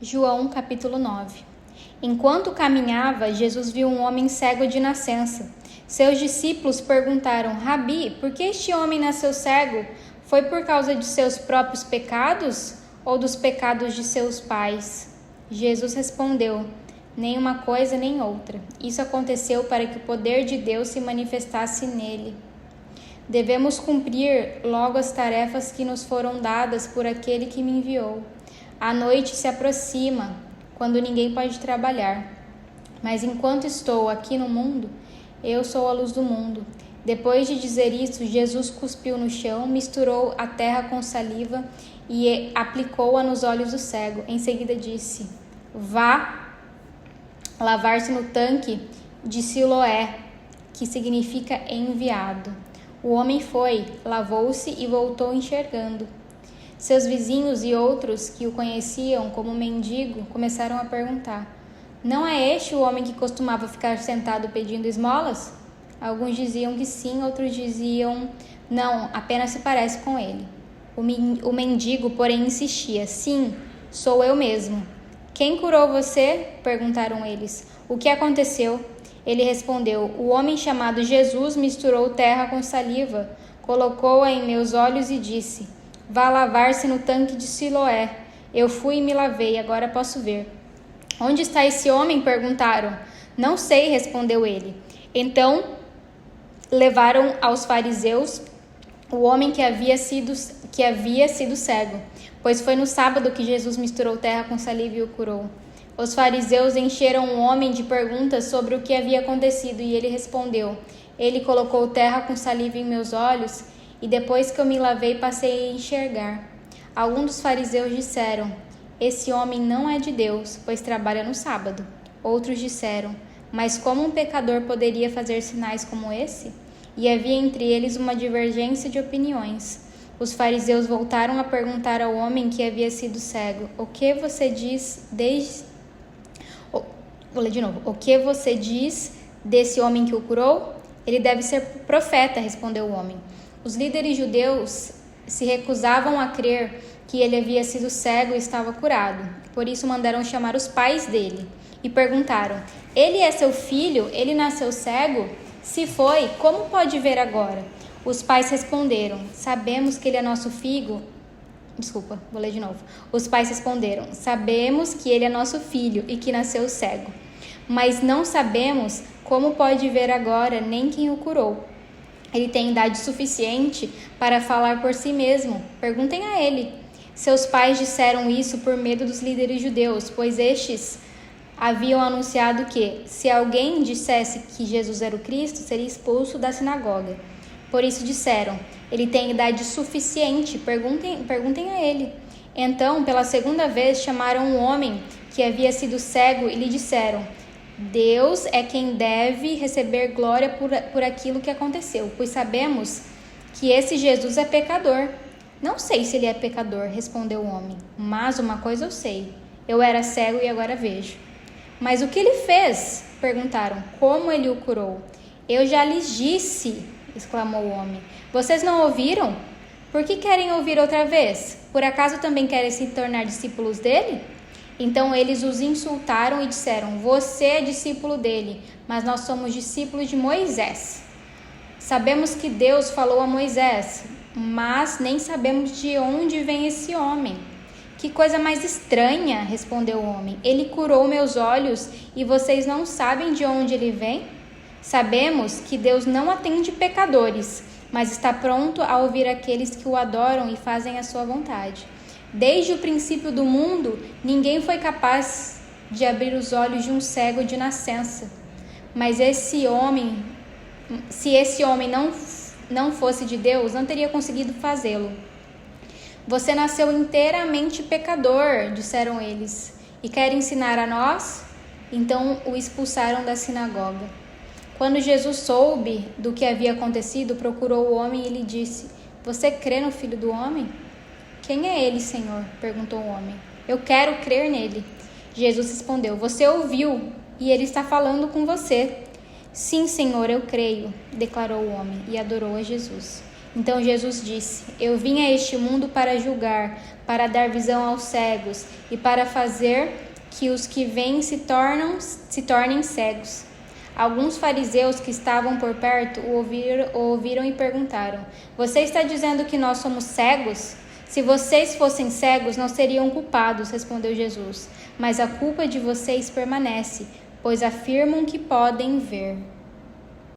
João capítulo 9. Enquanto caminhava, Jesus viu um homem cego de nascença. Seus discípulos perguntaram: Rabi, por que este homem nasceu cego? Foi por causa de seus próprios pecados ou dos pecados de seus pais? Jesus respondeu: nem uma coisa nem outra. Isso aconteceu para que o poder de Deus se manifestasse nele. Devemos cumprir logo as tarefas que nos foram dadas por aquele que me enviou. A noite se aproxima, quando ninguém pode trabalhar. Mas enquanto estou aqui no mundo, eu sou a luz do mundo. Depois de dizer isso, Jesus cuspiu no chão, misturou a terra com saliva e aplicou-a nos olhos do cego. Em seguida disse: vá lavar-se no tanque de Siloé, que significa enviado. O homem foi, lavou-se e voltou enxergando. Seus vizinhos e outros que o conheciam como mendigo começaram a perguntar: não é este o homem que costumava ficar sentado pedindo esmolas? Alguns diziam que sim, outros diziam não, apenas se parece com ele. O mendigo, porém, insistia: sim, sou eu mesmo. Quem curou você? Perguntaram eles. O que aconteceu? Ele respondeu: o homem chamado Jesus misturou terra com saliva, colocou-a em meus olhos e disse: vá lavar-se no tanque de Siloé. Eu fui e me lavei, agora posso ver. Onde está esse homem? Perguntaram. Não sei, respondeu ele. Então levaram aos fariseus o homem que havia sido cego, pois foi no sábado que Jesus misturou terra com saliva e o curou. Os fariseus encheram o homem de perguntas sobre o que havia acontecido e ele respondeu: ele colocou terra com saliva em meus olhos e depois que eu me lavei passei a enxergar. Alguns dos fariseus disseram: esse homem não é de Deus, pois trabalha no sábado. Outros disseram: mas como um pecador poderia fazer sinais como esse? E havia entre eles uma divergência de opiniões. Os fariseus voltaram a perguntar ao homem que havia sido cego: o que você diz O que você diz desse homem que o curou? Ele deve ser profeta, respondeu o homem. Os líderes judeus se recusavam a crer que ele havia sido cego e estava curado. Por isso mandaram chamar os pais dele e perguntaram: ele é seu filho? Ele nasceu cego? Se foi, como pode ver agora? Os pais responderam: sabemos que ele é nosso filho. Os pais responderam: sabemos que ele é nosso filho e que nasceu cego, mas não sabemos como pode ver agora, nem quem o curou. Ele tem idade suficiente para falar por si mesmo. Perguntem a ele. Seus pais disseram isso por medo dos líderes judeus, pois estes haviam anunciado que, se alguém dissesse que Jesus era o Cristo, seria expulso da sinagoga. Por isso disseram: ele tem idade suficiente, perguntem a ele. Então, pela segunda vez, chamaram um homem que havia sido cego e lhe disseram: Deus é quem deve receber glória por aquilo que aconteceu, pois sabemos que esse Jesus é pecador. Não sei se ele é pecador, respondeu o homem, mas uma coisa eu sei: eu era cego e agora vejo. Mas o que ele fez? Perguntaram. Como ele o curou? Eu já lhes disse, exclamou o homem. Vocês não ouviram? Por que querem ouvir outra vez? Por acaso também querem se tornar discípulos dele? Então eles os insultaram e disseram: você é discípulo dele, mas nós somos discípulos de Moisés. Sabemos que Deus falou a Moisés, mas nem sabemos de onde vem esse homem. Que coisa mais estranha, respondeu o homem. Ele curou meus olhos e vocês não sabem de onde ele vem? Sabemos que Deus não atende pecadores, mas está pronto a ouvir aqueles que o adoram e fazem a sua vontade. Desde o princípio do mundo, ninguém foi capaz de abrir os olhos de um cego de nascença. Mas se esse homem não fosse de Deus, não teria conseguido fazê-lo. Você nasceu inteiramente pecador, disseram eles, e quer ensinar a nós? Então o expulsaram da sinagoga. Quando Jesus soube do que havia acontecido, procurou o homem e lhe disse: você crê no Filho do Homem? Quem é ele, Senhor? Perguntou o homem. Eu quero crer nele. Jesus respondeu: você ouviu, e ele está falando com você. Sim, Senhor, eu creio, declarou o homem, e adorou a Jesus. Então Jesus disse: Eu vim a este mundo para julgar, para dar visão aos cegos e para fazer que os que veem se tornem cegos. Alguns fariseus que estavam por perto o ouviram e perguntaram: Você está dizendo que nós somos cegos? Se vocês fossem cegos, não seriam culpados, respondeu Jesus. Mas a culpa de vocês permanece, pois afirmam que podem ver.